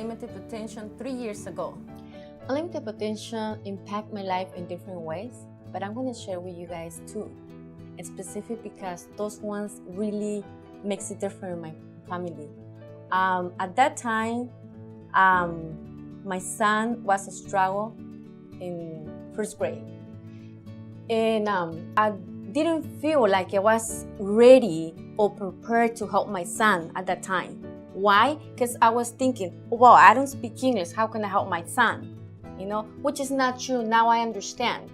Unlimited Potential 3 years ago. Unlimited Potential impacted my life in different ways, but I'm going to share with you guys two, and specific because those ones really makes a difference in my family. At that time, my son was a struggle in first grade, and I didn't feel like I was ready or prepared to help my son at that time. Why? Because I was thinking, well, I don't speak English, how can I help my son? Which is not true. Now I understand.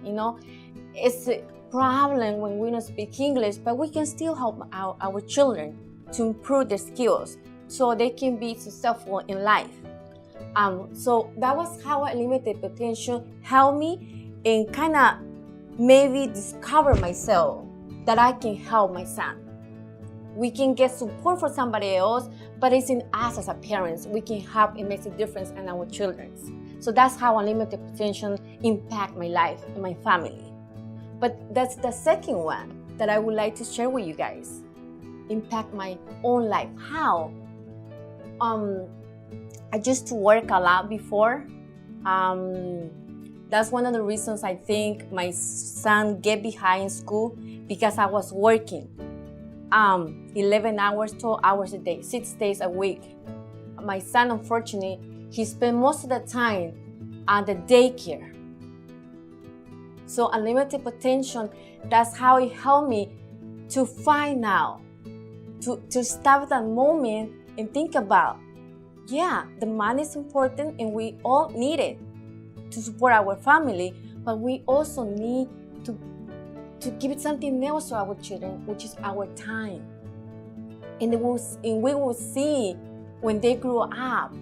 It's a problem when we don't speak English, but we can still help our children to improve their skills so they can be successful in life. So that was how Unlimited Potential helped me and kind of maybe discover myself that I can help my son. We can get support for somebody else, but it's in us as a parents. We can help and make a difference in our children. So that's how Unlimited Potential impact my life and my family. But that's the second one that I would like to share with you guys. Impact my own life. How? I used to work a lot before. That's one of the reasons I think my son get behind in school, because I was working 11 hours, 12 hours a day, 6 days a week. My son, unfortunately, he spent most of the time at the daycare. So Unlimited Potential, that's how it helped me to find out, to stop that moment and think about, yeah, the money is important and we all need it to support our family, but we also need to give something else to our children, which is our time. And we will see when they grow up,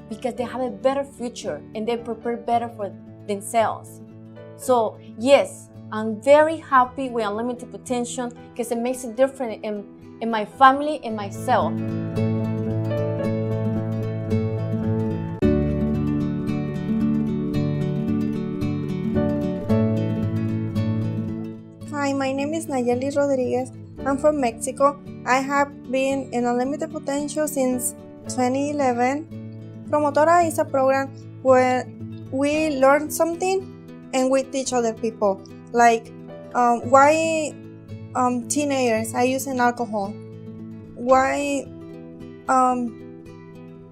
because they have a better future and they prepare better for themselves. So yes, I'm very happy with Unlimited Potential because it makes a difference in my family and myself. Hi, my name is Nayeli Rodriguez. I'm from Mexico. I have been in Unlimited Potential since 2011. Promotora is a program where we learn something and we teach other people. Like why teenagers are using alcohol, why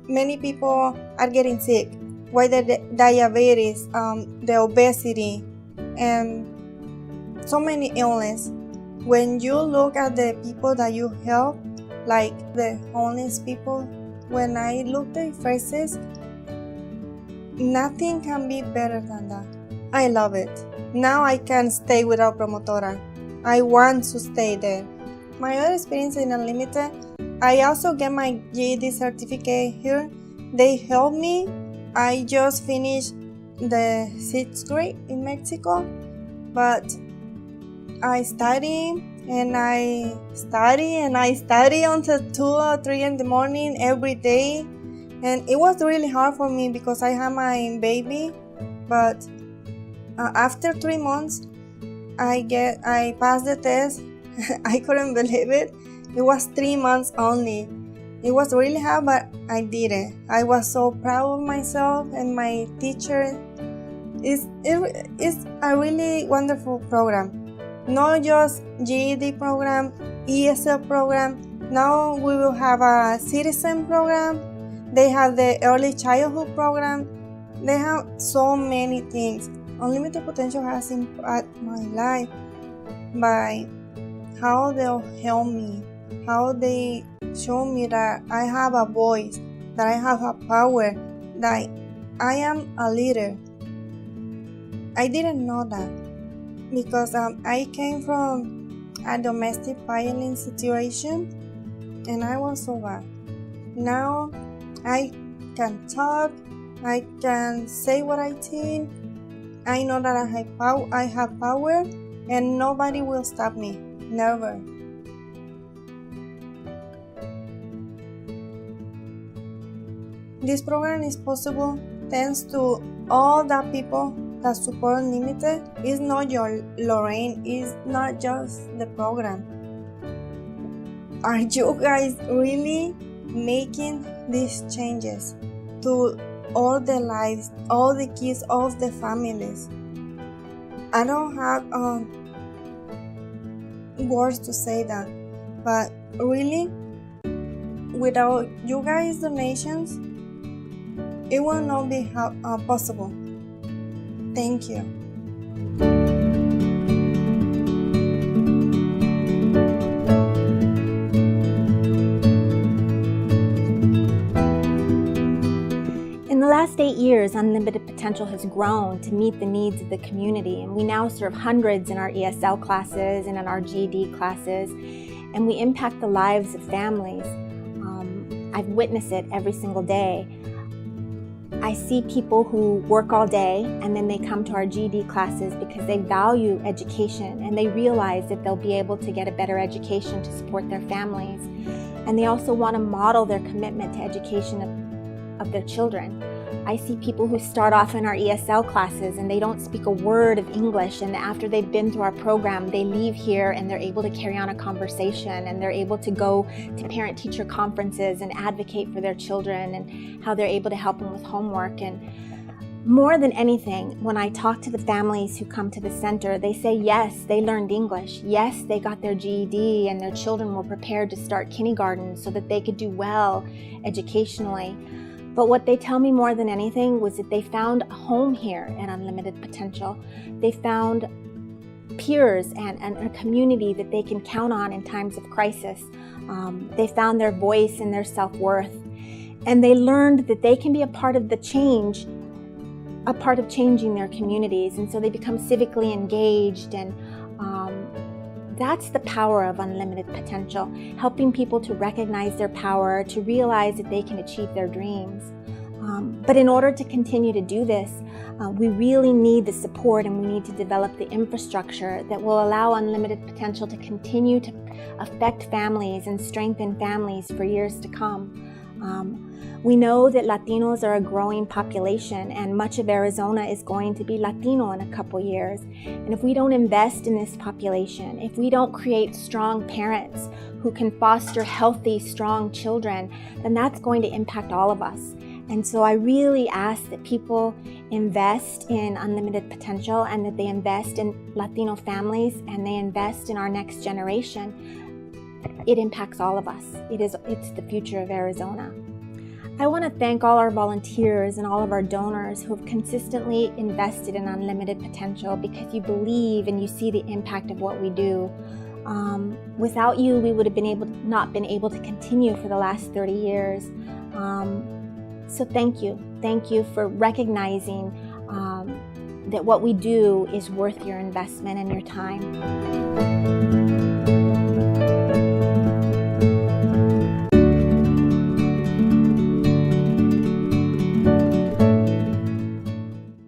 many people are getting sick, why the diabetes, the obesity, and so many illness. When you look at the people that you help, like the homeless people, when I look at their faces, nothing can be better than that. I love it. Now I can stay without Promotora. I want to stay there. My other experience in Unlimited, I also get my GED certificate here. They help me. I just finished the 6th grade in Mexico, but I study and I study until 2 or 3 in the morning every day, and it was really hard for me because I have my baby. But after 3 months, I passed the test. I couldn't believe it. It was 3 months only. It was really hard, but I did it. I was so proud of myself and my teacher. It's a really wonderful program. Not just GED program, ESL program. Now we will have a citizen program. They have the early childhood program. They have so many things. Unlimited Potential has impacted my life by how they'll help me, how they show me that I have a voice, that I have a power, that I am a leader. I didn't know that because I came from a domestic violence situation and I was so bad. Now I can talk, I can say what I think. I know that I have power and nobody will stop me. Never. This program is possible thanks to all the people that support Unlimited. It's not your Lorraine, it's not just the program. Are you guys really making these changes? to all the lives, all the kids of the families. I don't have words to say that, but really, without you guys' donations, it will not be possible. Thank you. In the last 8 years, Unlimited Potential has grown to meet the needs of the community, and we now serve hundreds in our ESL classes and in our GED classes, and we impact the lives of families. I've witnessed it every single day. I see people who work all day and then they come to our GED classes because they value education and they realize that they'll be able to get a better education to support their families. And they also want to model their commitment to education of their children. I see people who start off in our ESL classes and they don't speak a word of English, and after they've been through our program, they leave here and they're able to carry on a conversation, and they're able to go to parent-teacher conferences and advocate for their children and how they're able to help them with homework. And more than anything, when I talk to the families who come to the center, they say yes, they learned English. Yes, they got their GED and their children were prepared to start kindergarten so that they could do well educationally. But what they tell me more than anything was that they found a home here at Unlimited Potential. They found peers and a community that they can count on in times of crisis. They found their voice and their self-worth. And they learned that they can be a part of the change, a part of changing their communities. And so they become civically engaged, and that's the power of Unlimited Potential, helping people to recognize their power, to realize that they can achieve their dreams. But in order to continue to do this, we really need the support, and we need to develop the infrastructure that will allow Unlimited Potential to continue to affect families and strengthen families for years to come. We know that Latinos are a growing population, and much of Arizona is going to be Latino in a couple years. And if we don't invest in this population, if we don't create strong parents who can foster healthy, strong children, then that's going to impact all of us. And so I really ask that people invest in Unlimited Potential, and that they invest in Latino families, and they invest in our next generation. It impacts all of us. It's the future of Arizona. I want to thank all our volunteers and all of our donors who have consistently invested in Unlimited Potential, because you believe and you see the impact of what we do. Without you, we would have not been able to continue for the last 30 years. So thank you. Thank you for recognizing that what we do is worth your investment and your time.